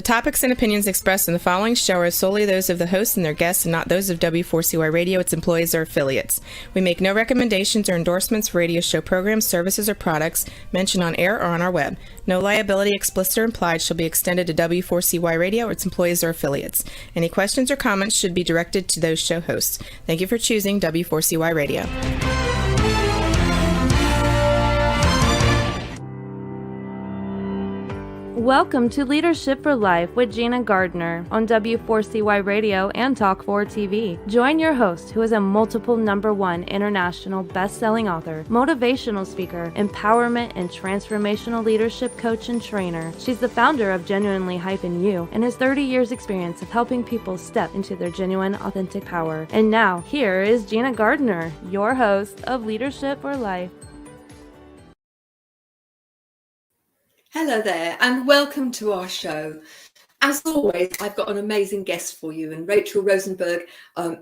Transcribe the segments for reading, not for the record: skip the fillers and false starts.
topics and opinions expressed in the following show are solely those of the host and their guests and not those of W4CY Radio, its employees, or affiliates. We make no recommendations or endorsements for radio show programs, services, or products mentioned on air or on our web. No liability, explicit or implied, shall be extended to W4CY Radio or its employees or affiliates. Any questions or comments should be directed to those show hosts. Thank you for choosing W4CY Radio. Welcome to Leadership for Life with Gina Gardner on W4CY Radio and Talk4 TV. Join your host, who is a multiple #1 international best-selling author, motivational speaker, empowerment and transformational leadership coach and trainer. She's the founder of Genuinely-You and has 30 years experience of helping people step into their genuine, authentic power. And now, here is Gina Gardner, your host of Leadership for Life. Hello there and welcome to our show. As always, I've got an amazing guest for you, and Rachel Rosenberg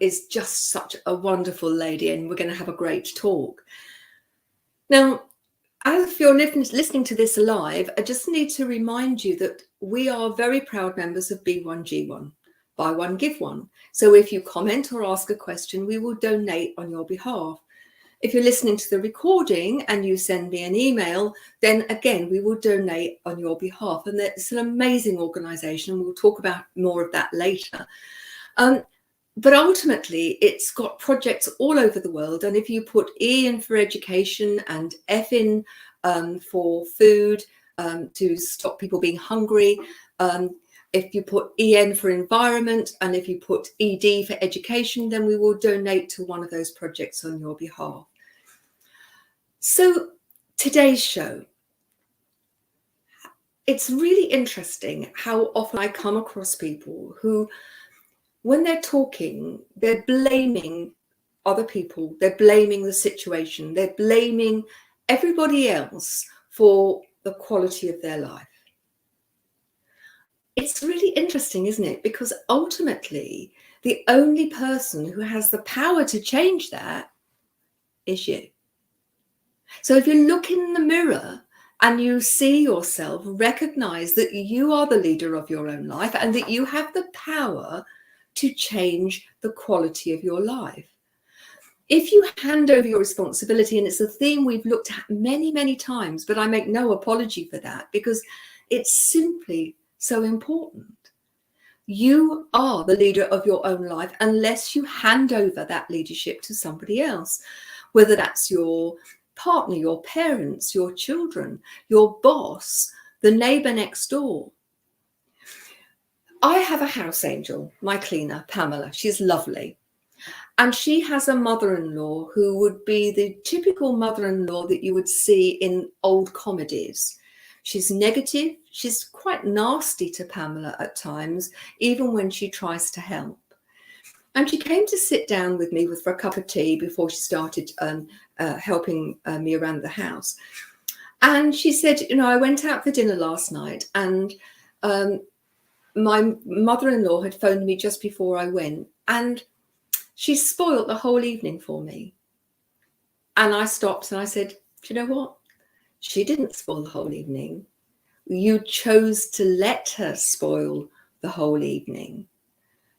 is just such a wonderful lady, and we're going to have a great talk. Now, if you're listening to this live, I just need to remind you that we are very proud members of B1G1, Buy One, Give One. So if you comment or ask a question, we will donate on your behalf. If you're listening to the recording and you send me an email, then again, we will donate on your behalf. And it's an amazing organization, and we'll talk about more of that later. But ultimately, it's got projects all over the world. And if you put E in for education and F in for food to stop people being hungry, if you put EN for environment, and if you put ED for education, then we will donate to one of those projects on your behalf. So today's show, it's really interesting how often I come across people who, when they're talking, they're blaming other people, they're blaming the situation, they're blaming everybody else for the quality of their life. It's really interesting, isn't it? Because ultimately, the only person who has the power to change that is you. So if you look in the mirror and you see yourself, recognize that you are the leader of your own life and that you have the power to change the quality of your life. If you hand over your responsibility, and it's a theme we've looked at many, many times, but I make no apology for that because it's simply so important. You are the leader of your own life unless you hand over that leadership to somebody else, whether that's your partner, your parents, your children, your boss, the neighbor next door. I have a house angel, my cleaner, Pamela. She's lovely. And she has a mother-in-law who would be the typical mother-in-law that you would see in old comedies. She's negative. She's quite nasty to Pamela at times, even when she tries to help. And she came to sit down with me for a cup of tea before she started helping me around the house. And she said, I went out for dinner last night, and my mother-in-law had phoned me just before I went, and she spoiled the whole evening for me. And I stopped and I said, do you know what? She didn't spoil the whole evening. You chose to let her spoil the whole evening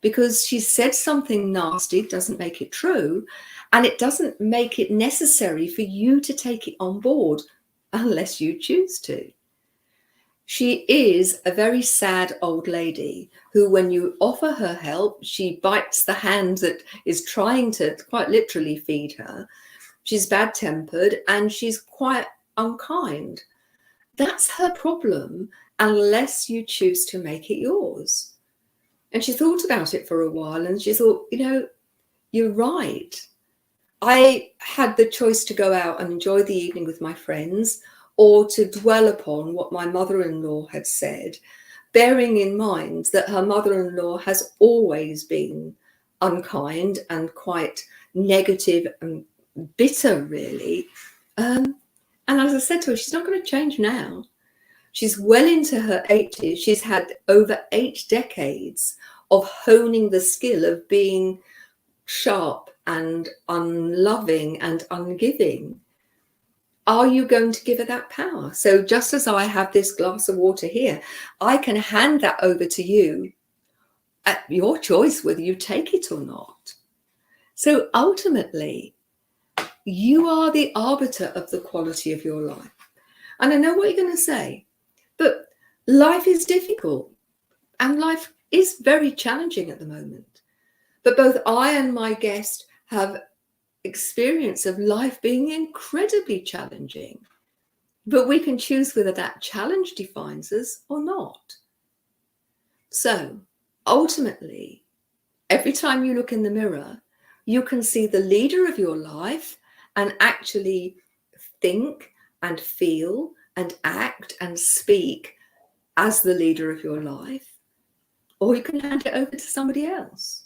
because she said something nasty. Doesn't make it true, and it doesn't make it necessary for you to take it on board unless you choose to. She is a very sad old lady who, when you offer her help, she bites the hand that is trying to quite literally feed her. She's bad-tempered and she's quite unkind. That's her problem unless you choose to make it yours. And she thought about it for a while and she thought, you're right. I had the choice to go out and enjoy the evening with my friends or to dwell upon what my mother-in-law had said, bearing in mind that her mother-in-law has always been unkind and quite negative and bitter, really. And as I said to her, she's not going to change now. She's well into her 80s. She's had over 8 decades of honing the skill of being sharp and unloving and ungiving. are you going to give her that power? So just as I have this glass of water here, I can hand that over to you at your choice whether you take it or not. So ultimately, you are the arbiter of the quality of your life. And I know what you're going to say, but life is difficult and life is very challenging at the moment. But both I and my guest have experience of life being incredibly challenging. But we can choose whether that challenge defines us or not. So ultimately, every time you look in the mirror, you can see the leader of your life and actually think and feel and act and speak as the leader of your life, or you can hand it over to somebody else.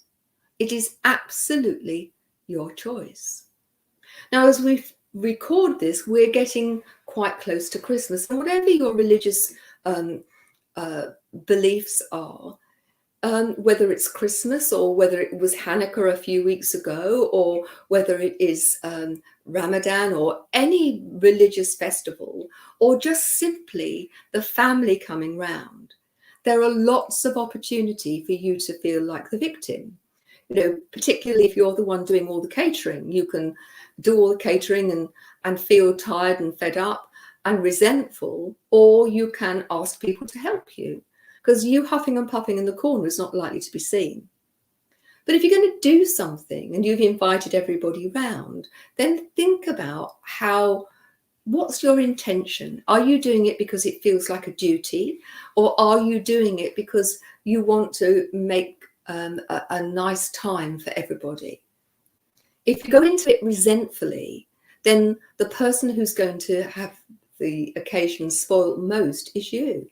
It is absolutely your choice. Now, as we record this, we're getting quite close to Christmas, and whatever your religious beliefs are, whether it's Christmas or whether it was Hanukkah a few weeks ago, or whether it is Ramadan or any religious festival, or just simply the family coming round, there are lots of opportunity for you to feel like the victim. You know, particularly if you're the one doing all the catering, you can do all the catering and feel tired and fed up and resentful, or you can ask people to help you, because you huffing and puffing in the corner is not likely to be seen. But if you're going to do something and you've invited everybody round, then think about what's your intention? Are you doing it because it feels like a duty, or are you doing it because you want to make a nice time for everybody? If you go into it resentfully, then the person who's going to have the occasion spoiled most is you.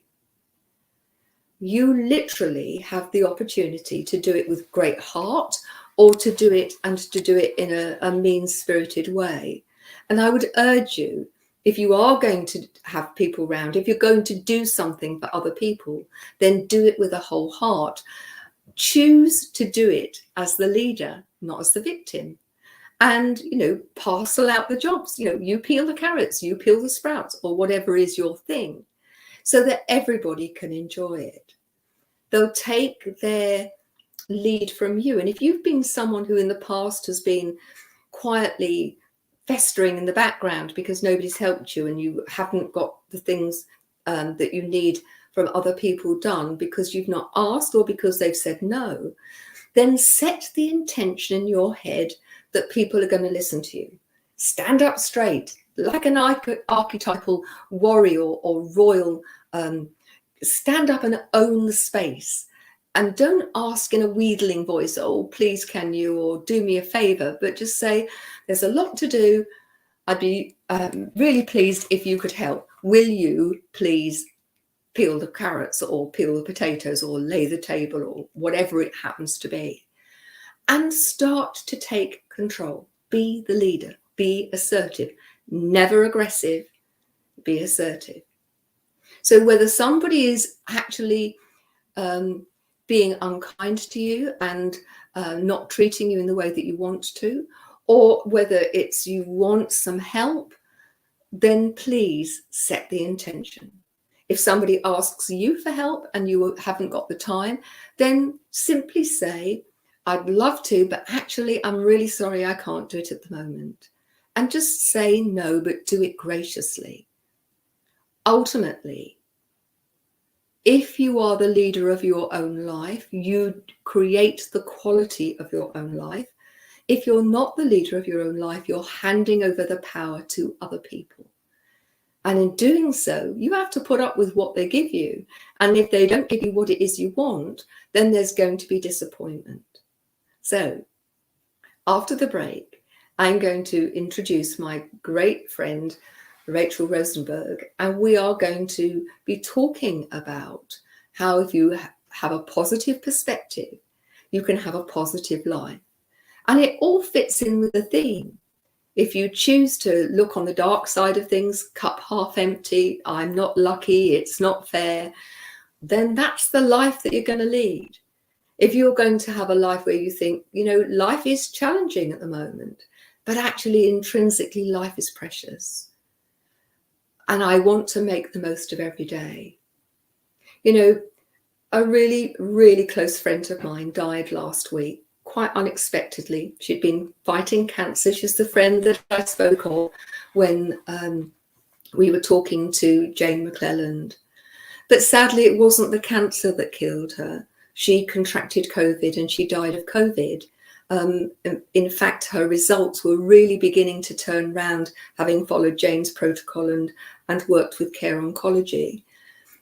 You literally have the opportunity to do it with great heart, or to do it in a mean-spirited way. And I would urge you, if you are going to have people round, if you're going to do something for other people, then do it with a whole heart. Choose to do it as the leader, not as the victim. And, parcel out the jobs. You peel the carrots, you peel the sprouts, or whatever is your thing, so that everybody can enjoy it. They'll take their lead from you. And if you've been someone who in the past has been quietly festering in the background because nobody's helped you, and you haven't got the things that you need from other people done because you've not asked or because they've said no, then set the intention in your head that people are going to listen to you. Stand up straight, like an archetypal warrior or royal. Stand up and own the space. And don't ask in a wheedling voice, oh, please can you, or do me a favor, but just say, there's a lot to do. I'd be really pleased if you could help. Will you please peel the carrots or peel the potatoes or lay the table or whatever it happens to be? And start to take control. Be the leader. Be assertive. Never aggressive. Be assertive. So whether somebody is actually being unkind to you and not treating you in the way that you want to, or whether it's you want some help, then please set the intention. If somebody asks you for help and you haven't got the time, then simply say, I'd love to, but actually I'm really sorry I can't do it at the moment. And just say no, but do it graciously. Ultimately, if you are the leader of your own life, you create the quality of your own life. If you're not the leader of your own life, you're handing over the power to other people. And in doing so, you have to put up with what they give you. And if they don't give you what it is you want, then there's going to be disappointment. So after the break, I'm going to introduce my great friend, Rachel Rosenberg, and we are going to be talking about how if you have a positive perspective, you can have a positive life. And it all fits in with the theme. If you choose to look on the dark side of things, cup half empty, I'm not lucky, it's not fair, then that's the life that you're going to lead. If you're going to have a life where you think, life is challenging at the moment, but actually intrinsically life is precious, and I want to make the most of every day. You know, a really, really close friend of mine died last week, quite unexpectedly. She'd been fighting cancer. She's the friend that I spoke of when we were talking to Jane McClelland. But sadly, it wasn't the cancer that killed her. She contracted COVID and she died of COVID. In fact, her results were really beginning to turn round, having followed Jane's protocol and worked with Care Oncology.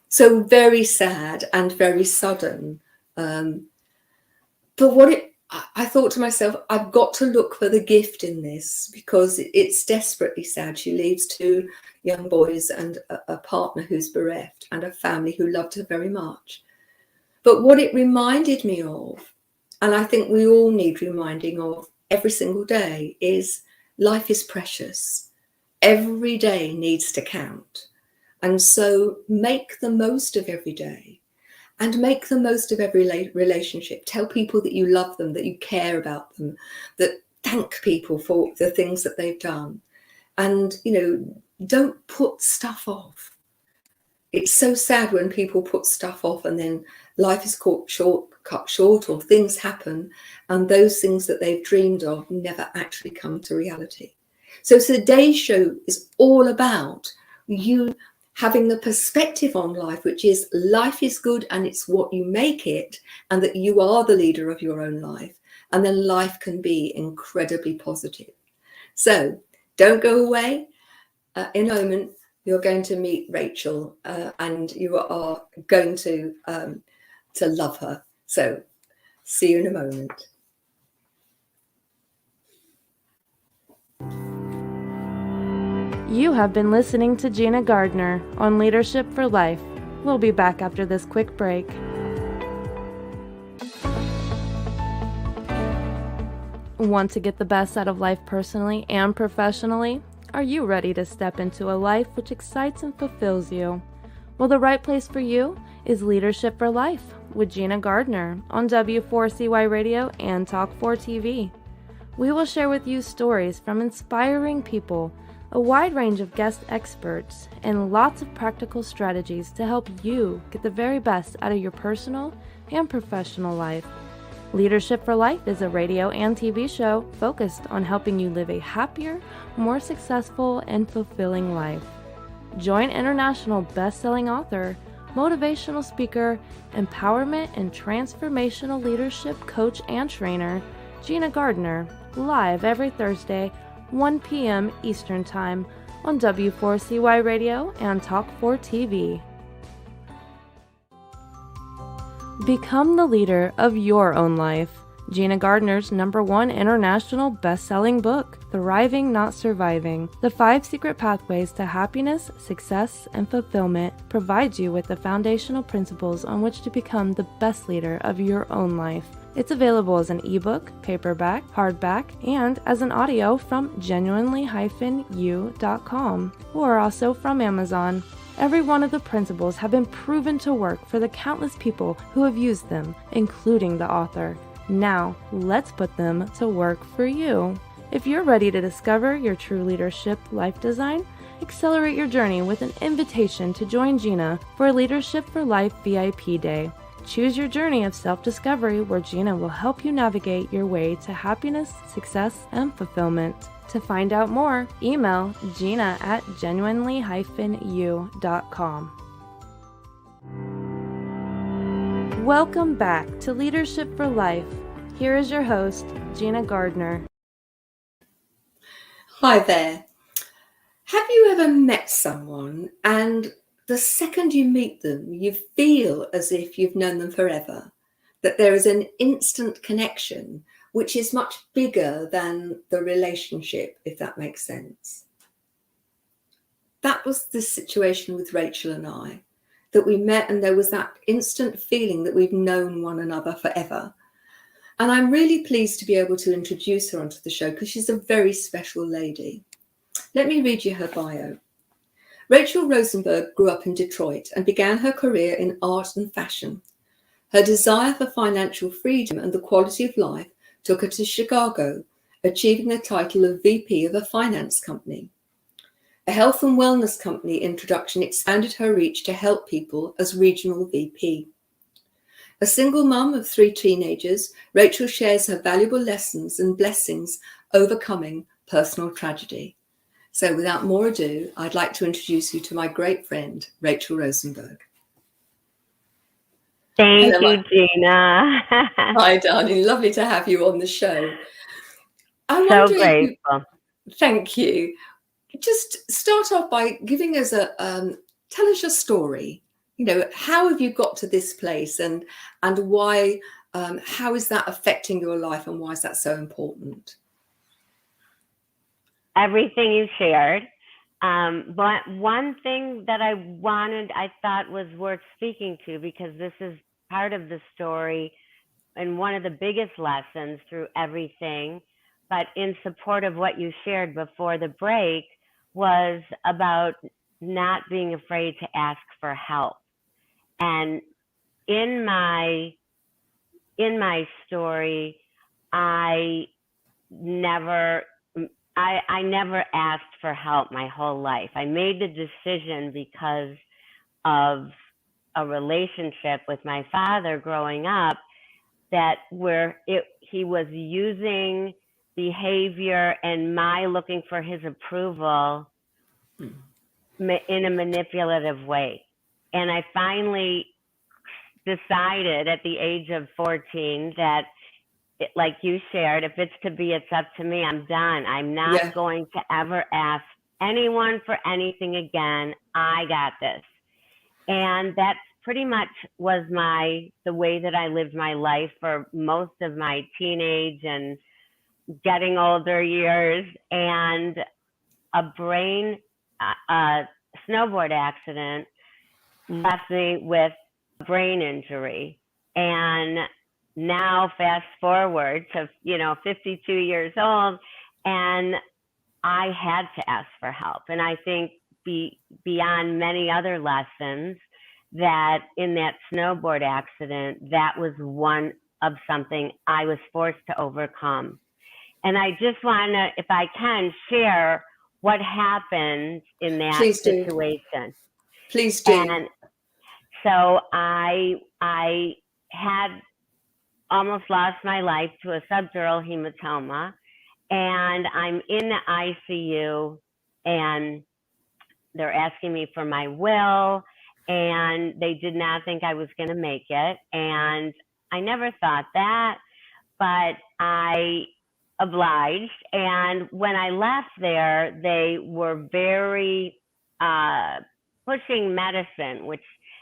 So very sad and very sudden. But I thought to myself, I've got to look for the gift in this, because it's desperately sad. She leaves 2 young boys and a partner who's bereft and a family who loved her very much. But what it reminded me of, and I think we all need reminding of every single day, is life is precious. Every day needs to count. And so make the most of every day and make the most of every relationship. Tell people that you love them, that you care about them, that thank people for the things that they've done. And, you know, don't put stuff off. It's so sad when people put stuff off and then life is cut short, or things happen and those things that they've dreamed of never actually come to reality. So today's show is all about you having the perspective on life, which is life is good and it's what you make it, and that you are the leader of your own life. And then life can be incredibly positive. So don't go away. In a moment, you're going to meet Rachel and you are going to love her. So see you in a moment. You have been listening to Gina Gardner on Leadership for Life. We'll be back after this quick break. Want to get the best out of life personally and professionally? Are you ready to step into a life which excites and fulfills you? Well, the right place for you is Leadership for Life with Gina Gardner on W4CY Radio and Talk4 TV. We will share with you stories from inspiring people, a wide range of guest experts, and lots of practical strategies to help you get the very best out of your personal and professional life. Leadership for Life is a radio and TV show focused on helping you live a happier, more successful, and fulfilling life. Join international best-selling author, motivational speaker, empowerment and transformational leadership coach and trainer, Gina Gardner, live every Thursday, 1 p.m. Eastern Time on W4CY Radio and Talk4 TV. Become the leader of your own life. Gina Gardner's #1 international best-selling book, Thriving Not Surviving, The 5 Secret Pathways to Happiness, Success, and Fulfillment, provides you with the foundational principles on which to become the best leader of your own life. It's available as an ebook, paperback, hardback, and as an audio from genuinely-u.com, or also from Amazon. Every one of the principles have been proven to work for the countless people who have used them, including the author. Now, let's put them to work for you. If you're ready to discover your true leadership life design, accelerate your journey with an invitation to join Gina for a Leadership for Life VIP Day. Choose your journey of self-discovery where Gina will help you navigate your way to happiness, success, and fulfillment. To find out more, email gina@genuinely-u.com. Welcome back to Leadership for Life. Here is your host, Gina Gardner. Hi there. Have you ever met someone and the second you meet them, you feel as if you've known them forever? That there is an instant connection which is much bigger than the relationship, if that makes sense. That was the situation with Rachel and I, that we met and there was that instant feeling that we've known one another forever. And I'm really pleased to be able to introduce her onto the show because she's a very special lady. Let me read you her bio. Rachel Rosenberg grew up in Detroit and began her career in art and fashion. Her desire for financial freedom and the quality of life took her to Chicago, achieving the title of VP of a finance company. A health and wellness company introduction expanded her reach to help people as regional VP. A single mum of 3 teenagers, Rachel shares her valuable lessons and blessings overcoming personal tragedy. So without more ado, I'd like to introduce you to my great friend, Rachel Rosenberg. Thank you, Gina. Hi, darling. Lovely to have you on the show. So grateful. Thank you. Just start off by giving us tell us your story. You know, how have you got to this place, and why? How is that affecting your life, and why is that so important? Everything you shared. But one thing that I thought was worth speaking to, because this is part of the story and one of the biggest lessons through everything, but in support of what you shared before the break, was about not being afraid to ask for help. And in my story, I never asked for help my whole life. I made the decision because of a relationship with my father growing up, that he was using behavior and my looking for his approval in a manipulative way. And I finally decided at the age of 14 that, like you shared, if it's to be, it's up to me. I'm done. I'm not going to ever ask anyone for anything again. I got this. And that pretty much was the way that I lived my life for most of my teenage and getting older years. And a snowboard accident left me with a brain injury. And now fast forward to 52 years old, and I had to ask for help. And I think beyond many other lessons, that in that snowboard accident, that was one of something I was forced to overcome. And I just want to, if I can, share what happened in that situation. Please do. And so I had almost lost my life to a subdural hematoma, and I'm in the ICU, and they're asking me for my will, and they did not think I was going to make it. And I never thought that, but I obliged. And when I left there, they were very pushing medicine,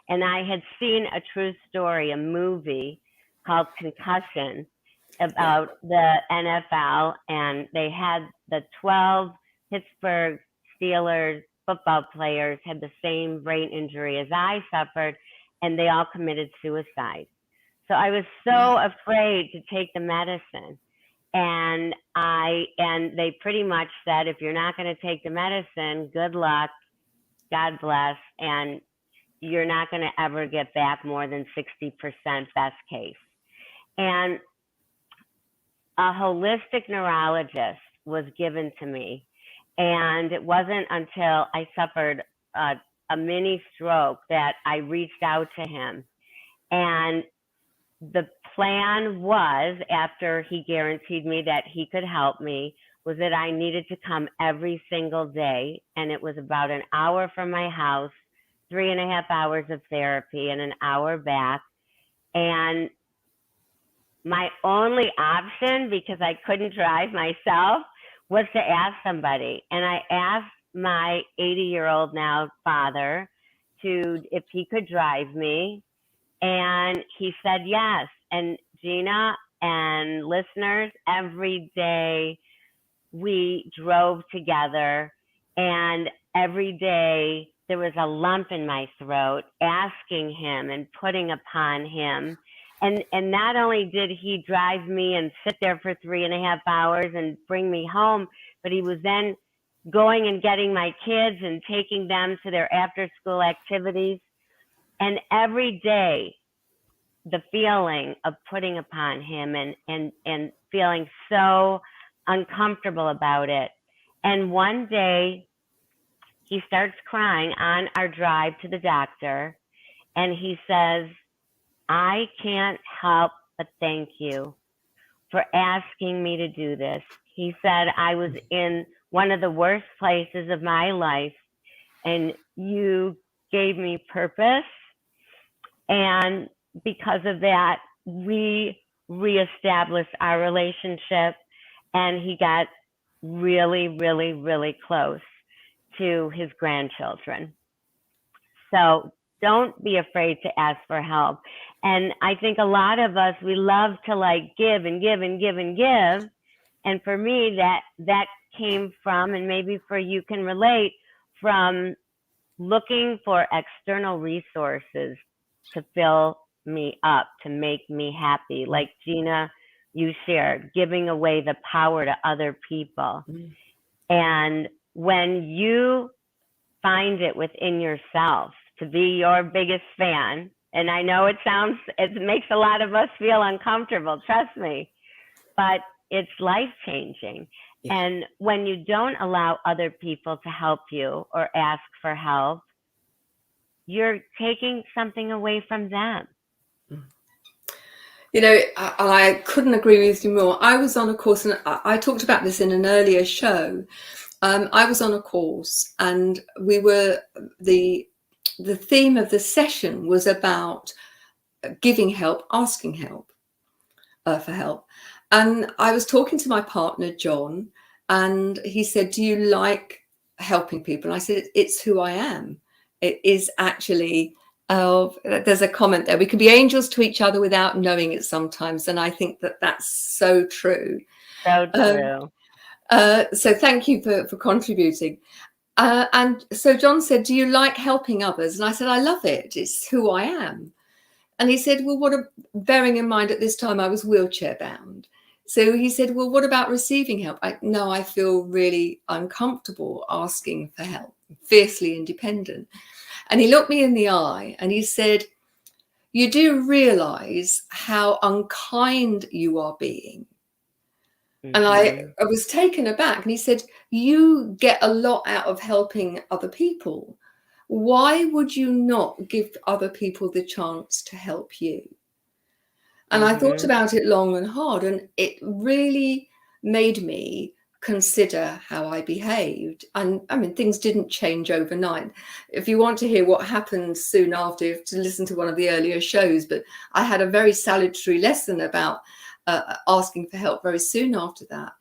and I had seen a true story, a movie called Concussion, about the NFL, and they had the 12 Pittsburgh Steelers football players had the same brain injury as I suffered, and they all committed suicide. So I was so afraid to take the medicine. And they pretty much said, if you're not going to take the medicine, good luck, God bless, and you're not going to ever get back more than 60% best case. And a holistic neurologist was given to me. And it wasn't until I suffered a mini stroke that I reached out to him. And the plan was, after he guaranteed me that he could help me, was that I needed to come every single day. And it was about an hour from my house, 3.5 hours of therapy, and an hour back. And my only option, because I couldn't drive myself, was to ask somebody. And I asked my 80-year-old now father if he could drive me. And he said yes. And Gina and listeners, every day we drove together, and every day there was a lump in my throat, asking him and putting upon him. And not only did he drive me and sit there for 3.5 hours and bring me home, but he was then going and getting my kids and taking them to their after school activities. And every day, the feeling of putting upon him and feeling so uncomfortable about it. And one day he starts crying on our drive to the doctor, and he says, I can't help but thank you for asking me to do this. He said, I was in one of the worst places of my life, and you gave me purpose. And because of that, we reestablished our relationship, and he got really, really, really close to his grandchildren. So don't be afraid to ask for help. And I think a lot of us, we love to like give and give and give and give. And for me, that came from, and maybe for you can relate, from looking for external resources to fill me up, to make me happy. Like Gina, you shared, giving away the power to other people. And when you find it within yourself to be your biggest fan, and I know it makes a lot of us feel uncomfortable, trust me, but it's life-changing. Yeah. And when you don't allow other people to help you or ask for help, you're taking something away from them. You know, I couldn't agree with you more. I was on a course, and I talked about this in an earlier show. I was on a course, and we were the theme of the session was about giving help, asking help for help. And I was talking to my partner, John, and he said, do you like helping people? And I said, it's who I am. It is actually, there's a comment there. We can be angels to each other without knowing it sometimes. And I think that that's so true. So true. So thank you for contributing. And so John said, do you like helping others? And I said, I love it. It's who I am. And he said, well, bearing in mind at this time I was wheelchair bound. So he said, well, what about receiving help? No, I feel really uncomfortable asking for help, fiercely independent. And he looked me in the eye and he said, you do realize how unkind you are being. Mm-hmm. And I was taken aback. And he said, you get a lot out of helping other people. Why would you not give other people the chance to help you? And I thought about it long and hard, and it really made me consider how I behaved. And I mean, things didn't change overnight. If you want to hear what happened soon after, you have to listen to one of the earlier shows. But I had a very salutary lesson about asking for help very soon after that.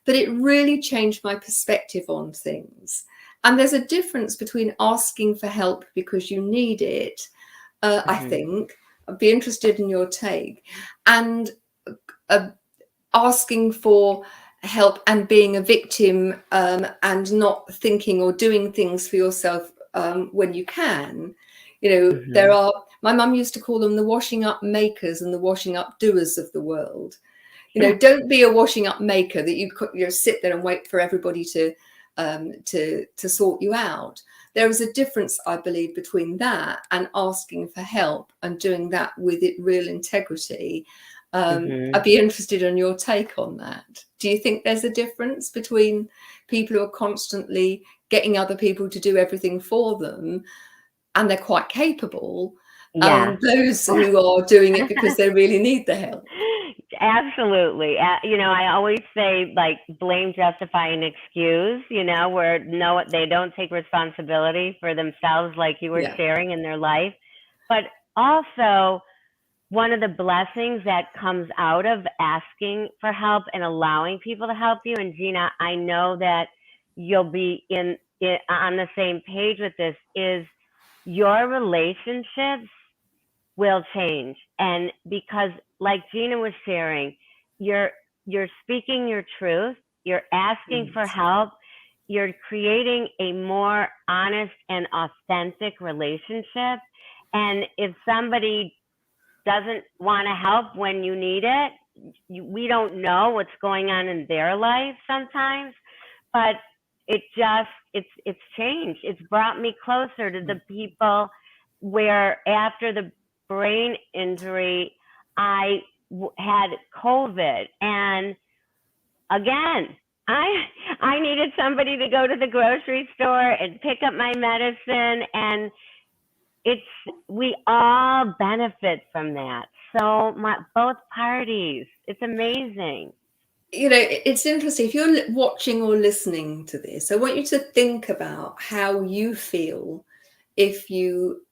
But it really changed my perspective on things. And there's a difference between asking for help because you need it, I think. I'd be interested in your take. And asking for help and being a victim and not thinking or doing things for yourself when you can. You know, there are, my mum used to call them the washing up makers and the washing up doers of the world. You know, don't be a washing up maker that you sit there and wait for everybody to sort you out. There is a difference, I believe, between that and asking for help and doing that with real integrity. I'd be interested in your take on that. Do you think there's a difference between people who are constantly getting other people to do everything for them and they're quite capable, and those who are doing it because they really need the help? Absolutely. You know, I always say, like, blame, justify, and excuse, you know, where they don't take responsibility for themselves, like you were sharing in their life. But also, one of the blessings that comes out of asking for help and allowing people to help you, and Gina, I know that you'll be on the same page with this, is your relationships will change. And because, like Gina was sharing, you're speaking your truth, you're asking for help, you're creating a more honest and authentic relationship. And if somebody doesn't want to help when you need it, we don't know what's going on in their life sometimes, but it's changed. It's brought me closer to the people where after the brain injury, I had COVID. And again, I needed somebody to go to the grocery store and pick up my medicine, and we all benefit from that. So both parties. It's amazing. It's interesting. If you're watching or listening to this, I want you to think about how you feel if you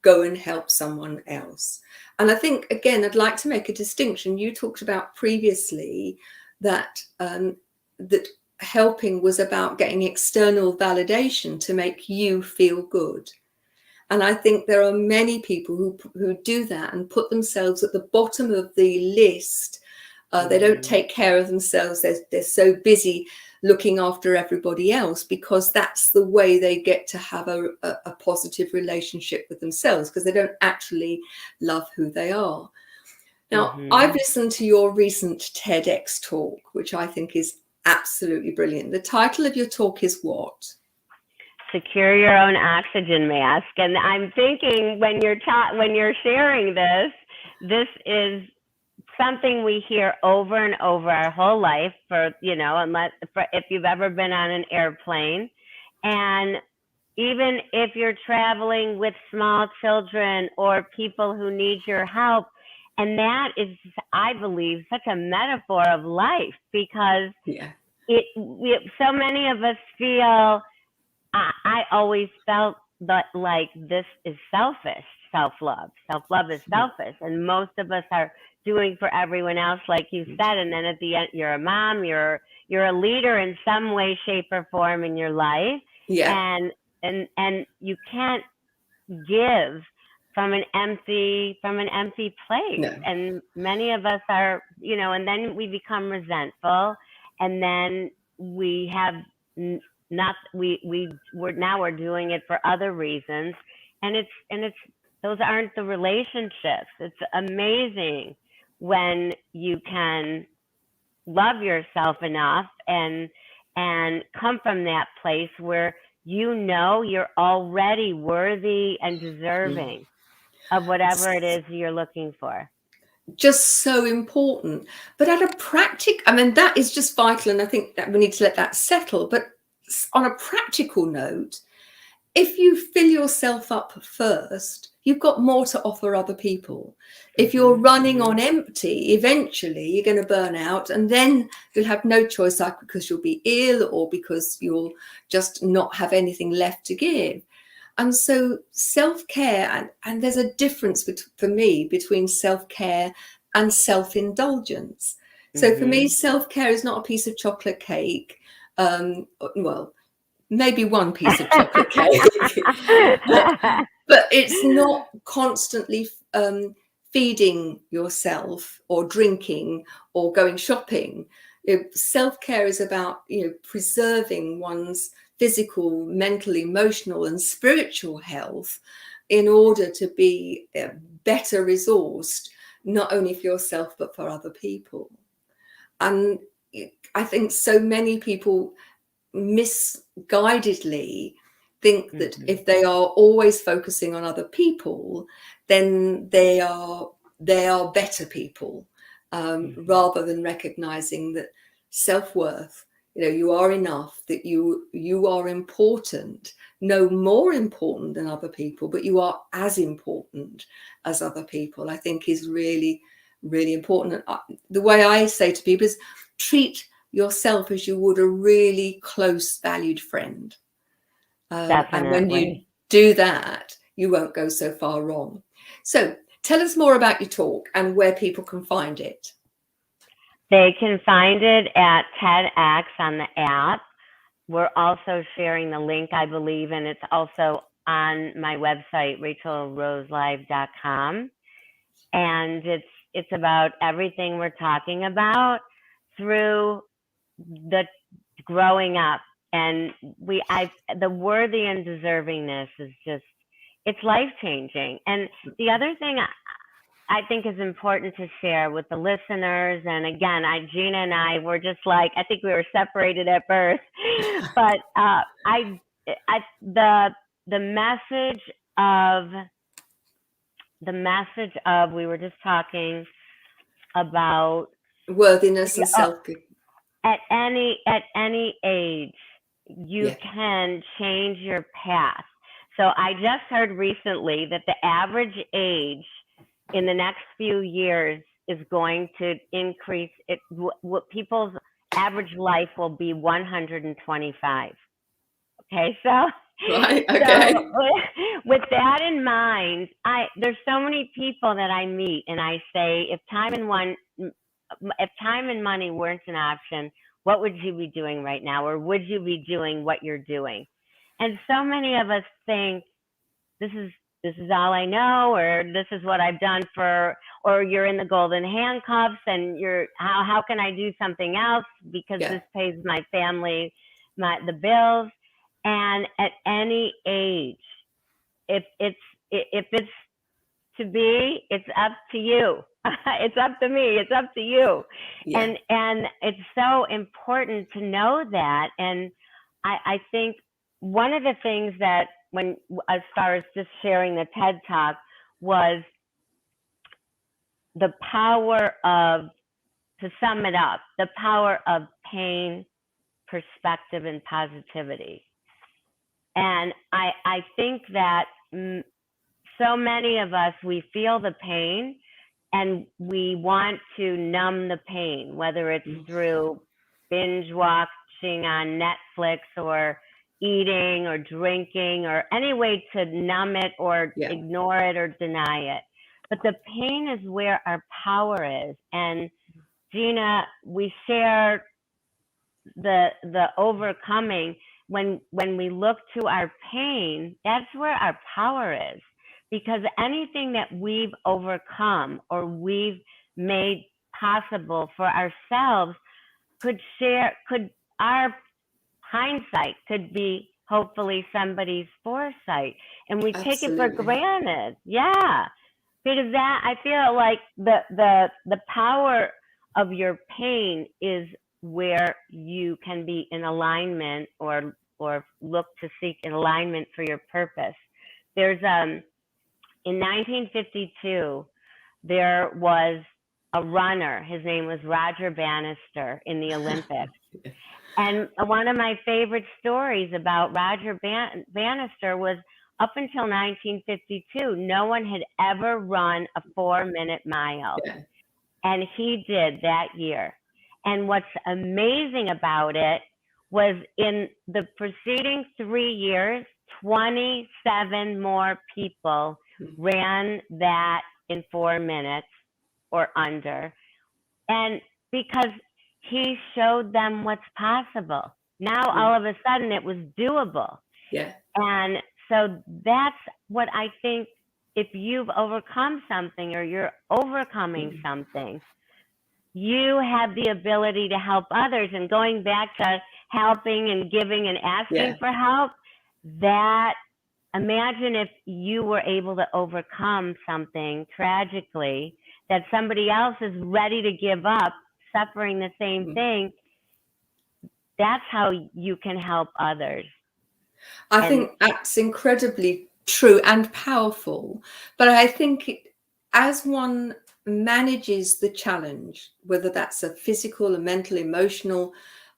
go and help someone else. And I think, again, I'd like to make a distinction. You talked about previously that that helping was about getting external validation to make you feel good. And I think there are many people who do that and put themselves at the bottom of the list. They don't take care of themselves. They're so busy looking after everybody else because that's the way they get to have a positive relationship with themselves, because they don't actually love who they are. Now, I've listened to your recent TEDx talk, which I think is absolutely brilliant. The title of your talk is what? Secure your own oxygen mask. And I'm thinking when you're sharing this is something we hear over and over our whole life if you've ever been on an airplane. And even if you're traveling with small children or people who need your help, and that is, I believe, such a metaphor of life, because so many of us feel, I always felt that like this is selfish, self-love. Self-love is selfish. And most of us are doing for everyone else, like you said. And then at the end, you're a mom, you're a leader in some way, shape, or form in your life. Yeah. And you can't give from an empty place. No. And many of us are, and then we become resentful, and then we have we're doing it for other reasons, and it's those aren't the relationships. It's amazing when you can love yourself enough and come from that place where you're already worthy and deserving of whatever it is you're looking for. Just so important. But at a that is just vital, and I think that we need to let that settle. But on a practical note, if you fill yourself up first, you've got more to offer other people. If you're running on empty, eventually you're going to burn out, and then you'll have no choice, like because you'll be ill or because you'll just not have anything left to give. And so self-care, and there's a difference for me between self-care and self-indulgence. So for me, self-care is not a piece of chocolate cake. Well, maybe one piece of chocolate cake, but it's not constantly feeding yourself or drinking or going shopping. Self-care is about preserving one's physical, mental, emotional, and spiritual health in order to be better resourced, not only for yourself but for other people. And I think so many people misguidedly think that if they are always focusing on other people, then they are better people, rather than recognizing that self-worth, you are enough, that you are important, no more important than other people, but you are as important as other people, I think is really, really important. And the way I say to people is treat yourself as you would a really close, valued friend. And when you do that, you won't go so far wrong. So tell us more about your talk and where people can find it. They can find it at TEDx on the app. We're also sharing the link, I believe, and it's also on my website, rachelroselive.com. And it's about everything we're talking about through the growing up. And the worthy and deservingness is just, it's life-changing. And the other thing I think is important to share with the listeners, and again, Gina and I were just like, I think we were separated at birth, but the message of we were just talking about worthiness and self-care. at any age, you can change your path. So I just heard recently that the average age in the next few years is going to increase. What people's average life will be 125. Okay, so right, okay. So with that in mind, there's so many people that I meet, and I say, if time and money weren't an option, what would you be doing right now, or would you be doing what you're doing? And so many of us think this is all I know, or this is what I've done or you're in the golden handcuffs, and how can I do something else because this pays my family the bills. And at any age, if it's to be, it's up to you. It's up to me. It's up to you. Yeah. And it's so important to know that. And I think one of the things that as far as just sharing the TED Talk, was the power of, to sum it up, the power of pain, perspective, and positivity. And I think that so many of us, we feel the pain and we want to numb the pain, whether it's through binge watching on Netflix, or eating or drinking, or any way to numb it or ignore it or deny it. But the pain is where our power is. And Gina, we share the overcoming. When we look to our pain, that's where our power is. Because anything that we've overcome or we've made possible for ourselves our hindsight could be hopefully somebody's foresight. And we take it for granted. Yeah. Because I feel like the power of your pain is where you can be in alignment, or look to seek an alignment for your purpose. There's in 1952, there was a runner. His name was Roger Bannister in the Olympics. And one of my favorite stories about Roger Bannister was, up until 1952, no one had ever run a 4-minute mile. And he did that year. And what's amazing about it was, in the preceding 3 years, 27 more people ran that in 4 minutes or under. And because he showed them what's possible. Now, all of a sudden, it was doable. Yeah. And so that's what I think, if you've overcome something, or you're overcoming something, you have the ability to help others. And going back to helping and giving and asking for help, imagine if you were able to overcome something tragically that somebody else is ready to give up, suffering the same thing. That's how you can help others. I think that's incredibly true and powerful. But I think as one manages the challenge, whether that's a physical, a mental, emotional,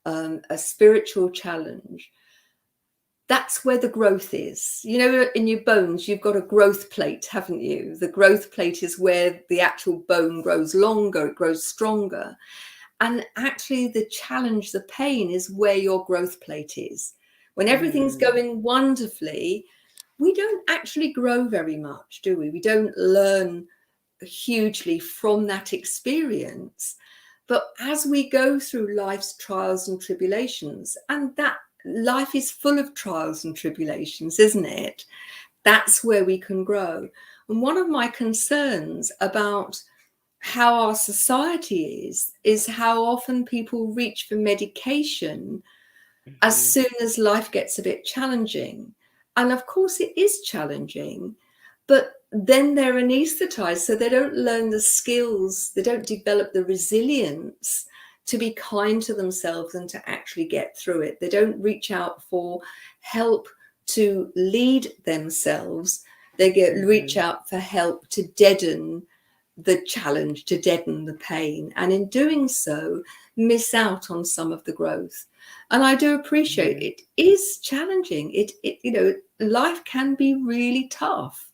a spiritual challenge, that's where the growth is. You know, in your bones, you've got a growth plate, haven't you? The growth plate is where the actual bone grows longer, it grows stronger. And actually the challenge, the pain, is where your growth plate is. When everything's going wonderfully, we don't actually grow very much, do we? We don't learn hugely from that experience. But as we go through life's trials and tribulations, and that life is full of trials and tribulations, isn't it? That's where we can grow. And one of my concerns about how our society is how often people reach for medication as soon as life gets a bit challenging. And of course it is challenging, but then they're anesthetized, so they don't learn the skills, they don't develop the resilience to be kind to themselves and to actually get through it. They don't reach out for help to lead themselves. They reach out for help to deaden the challenge, to deaden the pain. And in doing so, miss out on some of the growth. And I do appreciate it is challenging. It you know, life can be really tough,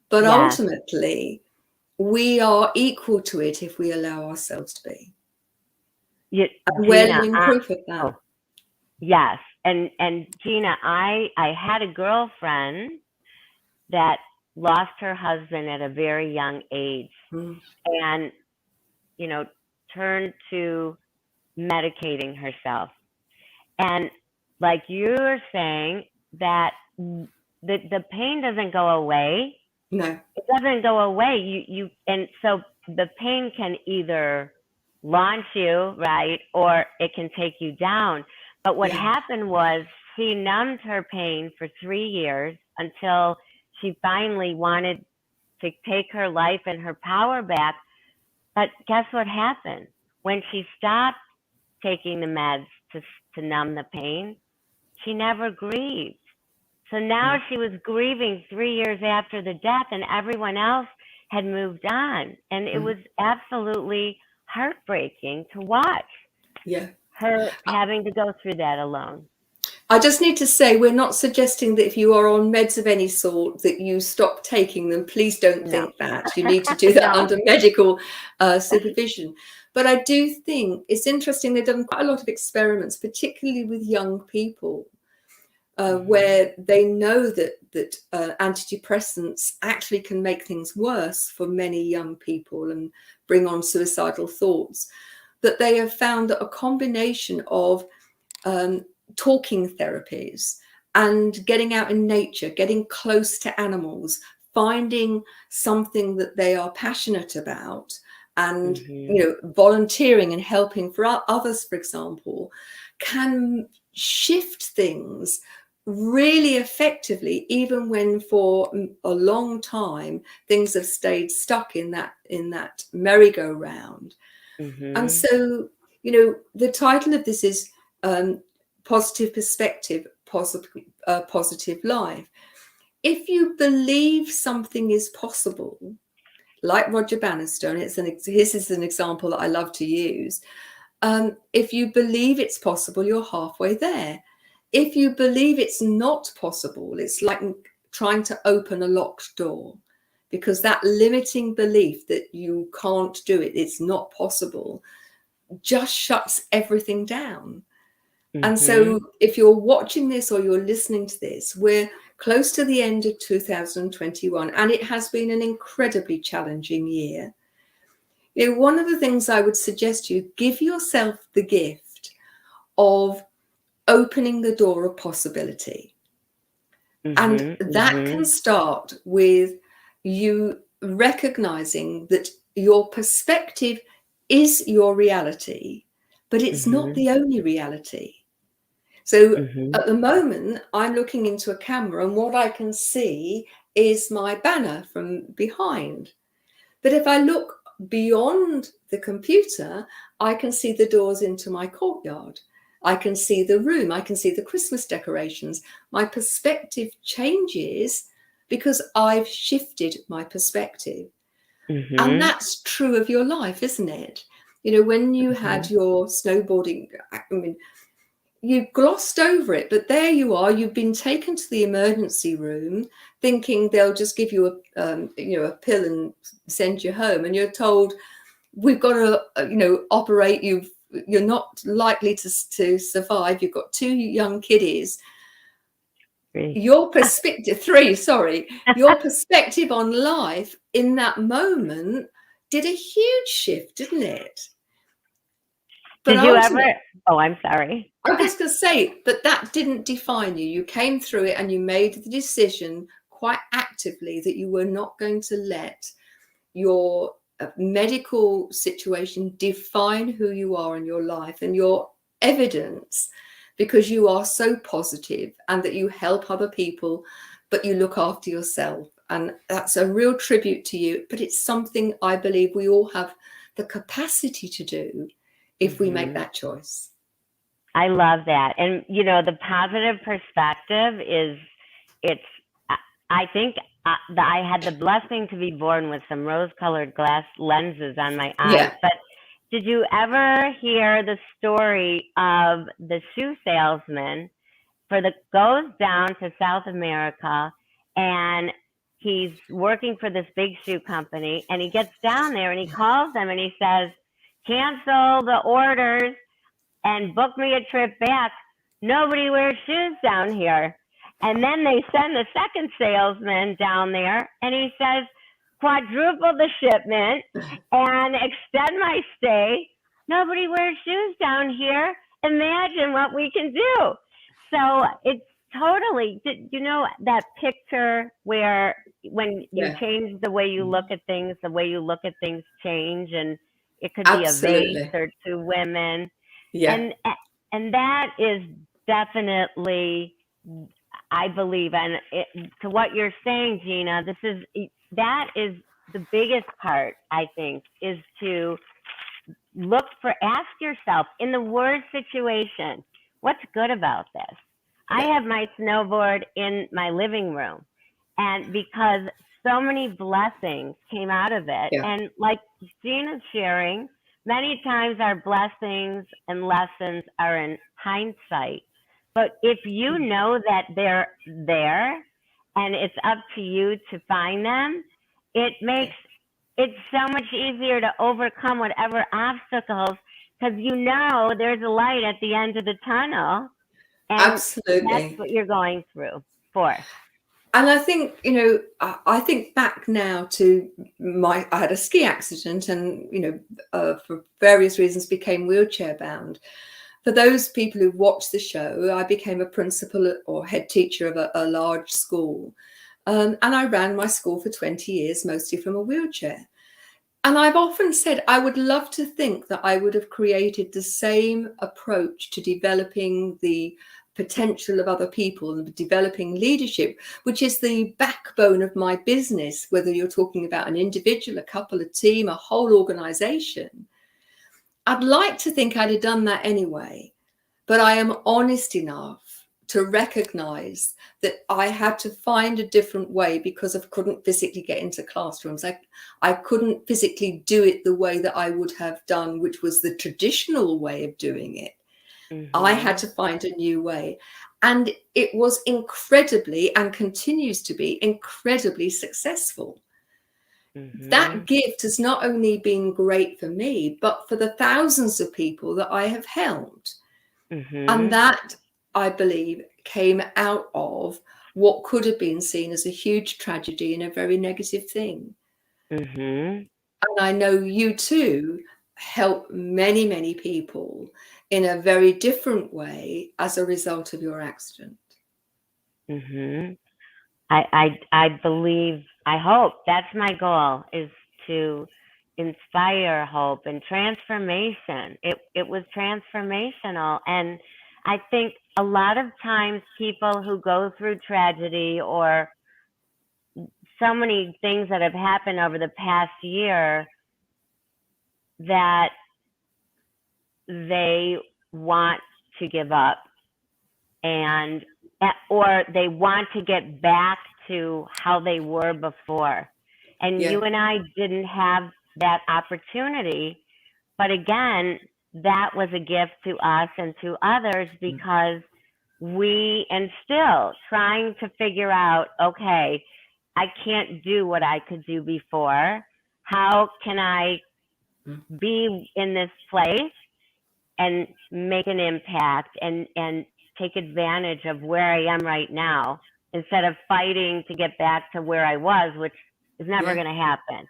but Yes. ultimately we are equal to it if we allow ourselves to be. And we're Gina, living proof of that. oh, yes. And Gina, I had a girlfriend that lost her husband at a very young age, and, you know, turned to medicating herself. And like you were saying, that the pain doesn't go away. No. It doesn't go away. And so the pain can either launch you, right, or it can take you down. But what happened was she numbed her pain for 3 years until she finally wanted to take her life and her power back. But guess what happened? When she stopped taking the meds to numb the pain, she never grieved. So now she was grieving 3 years after the death, and everyone else had moved on. And it was absolutely heartbreaking to watch her having to go through that alone. I just need to say, we're not suggesting that if you are on meds of any sort that you stop taking them. Please don't think that. You need to do that under medical supervision. But I do think it's interesting. They've done quite a lot of experiments, particularly with young people, where they know that antidepressants actually can make things worse for many young people and bring on suicidal thoughts. That they have found that a combination of talking therapies and getting out in nature, getting close to animals, finding something that they are passionate about, and you know, volunteering and helping for others, for example, can shift things really effectively, even when for a long time things have stayed stuck in that merry-go-round. And so, you know, the title of this is Positive Perspective, Positive Life. If you believe something is possible, like Roger Bannister, and this is an example that I love to use. If you believe it's possible, you're halfway there. If you believe it's not possible, it's like trying to open a locked door, because that limiting belief that you can't do it, it's not possible, just shuts everything down. And so if you're watching this or you're listening to this, we're close to the end of 2021, and it has been an incredibly challenging year. You know, one of the things I would suggest you, give yourself the gift of opening the door of possibility. And that can start with you recognizing that your perspective is your reality, but it's not the only reality. So at the moment, I'm looking into a camera, and what I can see is my banner from behind. But if I look beyond the computer, I can see the doors into my courtyard. I can see the room. I can see the Christmas decorations. My perspective changes because I've shifted my perspective. And that's true of your life, isn't it? You know, when you had your snowboarding, I mean, you glossed over it, but there you are. You've been taken to the emergency room, thinking they'll just give you a pill and send you home, and you're told, "We've got to, operate you. You're not likely to survive. You've got 2 young kiddies." Your perspective, 3, sorry, your perspective on life in that moment did a huge shift, didn't it? But did you ever? Oh, I'm sorry. I'm just going to say, but that didn't define you. You came through it and you made the decision quite actively that you were not going to let your medical situation define who you are in your life and your evidence, because you are so positive and that you help other people, but you look after yourself. And that's a real tribute to you. But it's something I believe we all have the capacity to do if we make that choice. I love that. And, you know, the positive perspective is, I think that I had the blessing to be born with some rose-colored glass lenses on my eyes. But did you ever hear the story of the shoe salesman goes down to South America, and he's working for this big shoe company, and he gets down there and he calls them and he says, cancel the orders and book me a trip back. Nobody wears shoes down here. And then they send the second salesman down there and he says, quadruple the shipment and extend my stay. Nobody wears shoes down here. Imagine what we can do. So it's totally, you know, that picture where when you change the way you look at things, the way you look at things change, and it could be a vase or two women. Yeah. And that is definitely, I believe, and to what you're saying, Gina, that is the biggest part, I think, is to ask yourself, in the worst situation, what's good about this? I have my snowboard in my living room, and because so many blessings came out of it. And like Gina's sharing, many times our blessings and lessons are in hindsight. But if you know that they're there and it's up to you to find them, it makes it so much easier to overcome whatever obstacles, because you know there's a light at the end of the tunnel. And absolutely, that's what you're going through for. And I think, you know, I think back now to I had a ski accident and, you know, for various reasons became wheelchair bound. For those people who watched the show, I became a principal or head teacher of a large school. And I ran my school for 20 years, mostly from a wheelchair. And I've often said, I would love to think that I would have created the same approach to developing the potential of other people and developing leadership, which is the backbone of my business, whether you're talking about an individual, a couple, a team, a whole organization. I'd like to think I'd have done that anyway, but I am honest enough to recognize that I had to find a different way because I couldn't physically get into classrooms. I couldn't physically do it the way that I would have done, which was the traditional way of doing it. Mm-hmm. I had to find a new way. And it was incredibly, and continues to be incredibly successful. Mm-hmm. That gift has not only been great for me, but for the thousands of people that I have helped. Mm-hmm. And that, I believe, came out of what could have been seen as a huge tragedy and a very negative thing. Mm-hmm. And I know you too help many, many people in a very different way as a result of your accident. Mm-hmm. I believe, I hope that's my goal, is to inspire hope and transformation. It was transformational. And I think a lot of times people who go through tragedy or so many things that have happened over the past year, that they want to give up, or they want to get back to how they were before. And you and I didn't have that opportunity. But again, that was a gift to us and to others, because and still trying to figure out, okay, I can't do what I could do before. How can I be in this place and make an impact and take advantage of where I am right now, instead of fighting to get back to where I was, which is never going to happen.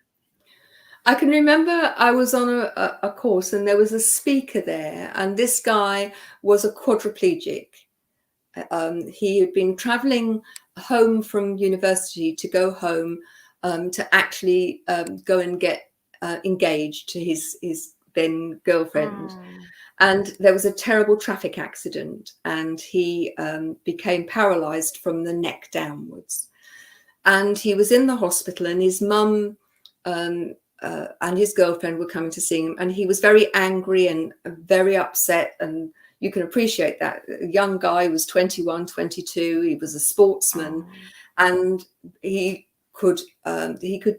I can remember I was on a course and there was a speaker there, and this guy was a quadriplegic. He had been traveling home from university to go home to actually go and get engaged to his then girlfriend. And there was a terrible traffic accident, and he became paralyzed from the neck downwards. And he was in the hospital, and his mum and his girlfriend were coming to see him, and he was very angry and very upset. And you can appreciate that. A young guy, was 21, 22. He was a sportsman, and he could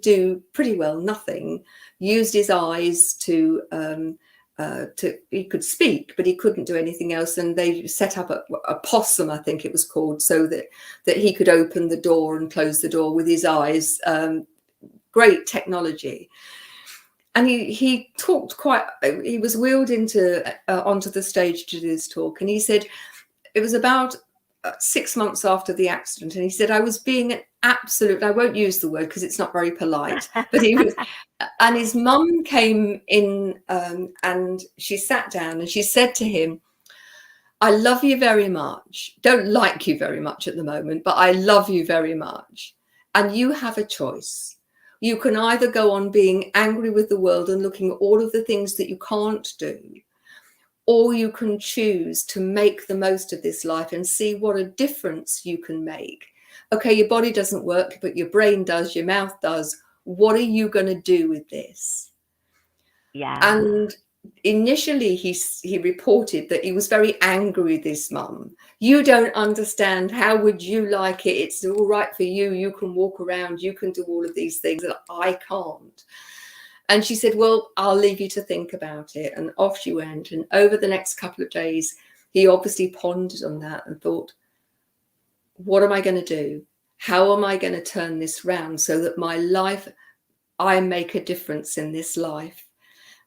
do pretty well nothing. Used his eyes to he could speak, but he couldn't do anything else. And they set up a possum, I think it was called, so that he could open the door and close the door with his eyes. Great technology. And he talked he was wheeled onto the stage to do this talk. And he said, it was about 6 months after the accident. And he said, I was being an absolute, I won't use the word because it's not very polite, but he was, and his mum came in and she sat down and she said to him, I love you very much. Don't like you very much at the moment, but I love you very much. And you have a choice. You can either go on being angry with the world and looking at all of the things that you can't do, or you can choose to make the most of this life and see what a difference you can make. Okay, your body doesn't work, but your brain does, your mouth does. What are you going to do with this? Yeah. And initially he reported that he was very angry with his mum. You don't understand. How would you like it? It's all right for you. You can walk around. You can do all of these things that I can't. And she said, well, I'll leave you to think about it. And off she went. And over the next couple of days, he obviously pondered on that and thought, what am I going to do? How am I going to turn this round so that my life, I make a difference in this life?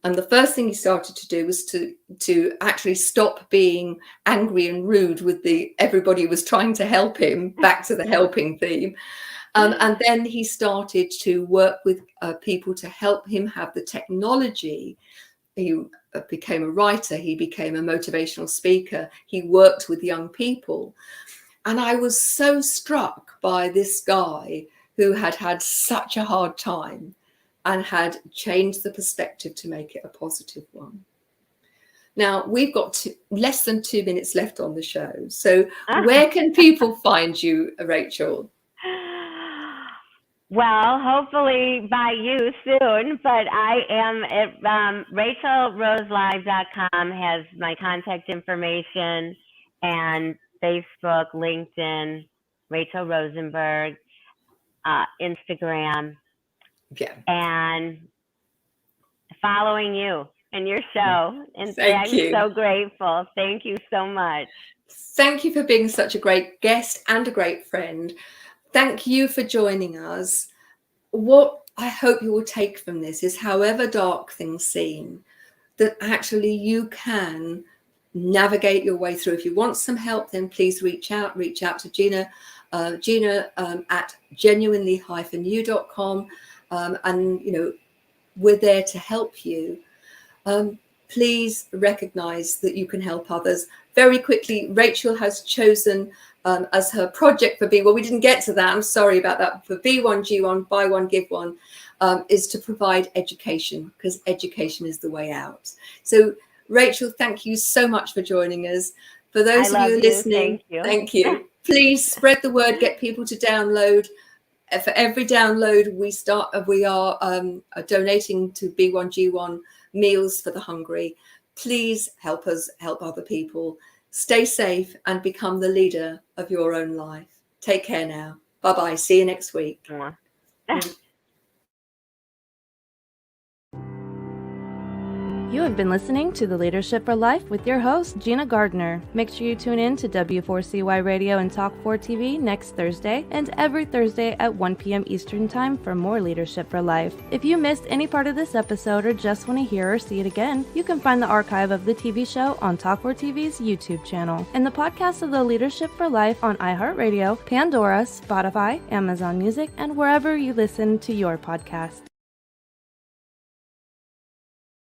And the first thing he started to do was to actually stop being angry and rude with everybody was trying to help him, back to the helping theme. And then he started to work with people to help him have the technology. He became a writer. He became a motivational speaker. He worked with young people. And I was so struck by this guy who had had such a hard time and had changed the perspective to make it a positive one. Now, we've got less than 2 minutes left on the show. So where can people find you, Rachel? Well, hopefully by you soon, but I am at RachelRoseLive.com has my contact information, and Facebook, LinkedIn, Rachel Rosenberg, Instagram, and following you and your show. And I'm so grateful. Thank you so much. Thank you for being such a great guest and a great friend. Thank you for joining us. What I hope you will take from this is, however dark things seem, that actually you can navigate your way through. If you want some help, then please reach out to Gina at genuinely-you.com. And, we're there to help you. Please recognize that you can help others. Very quickly, Rachel has chosen as her project for B1, we didn't get to that, I'm sorry about that, for B1G1, buy one, give one, is to provide education, because education is the way out. So Rachel, thank you so much for joining us. For those of you listening, thank you. Please spread the word, get people to download. For every download we are donating to B1G1 Meals for the Hungry. Please help us help other people. Stay safe and become the leader of your own life. Take care now. Bye-bye. See you next week. You have been listening to The Leadership for Life with your host, Gina Gardner. Make sure you tune in to W4CY Radio and Talk 4 TV next Thursday and every Thursday at 1 p.m. Eastern Time for more Leadership for Life. If you missed any part of this episode or just want to hear or see it again, you can find the archive of the TV show on Talk 4 TV's YouTube channel and the podcast of The Leadership for Life on iHeartRadio, Pandora, Spotify, Amazon Music, and wherever you listen to your podcast.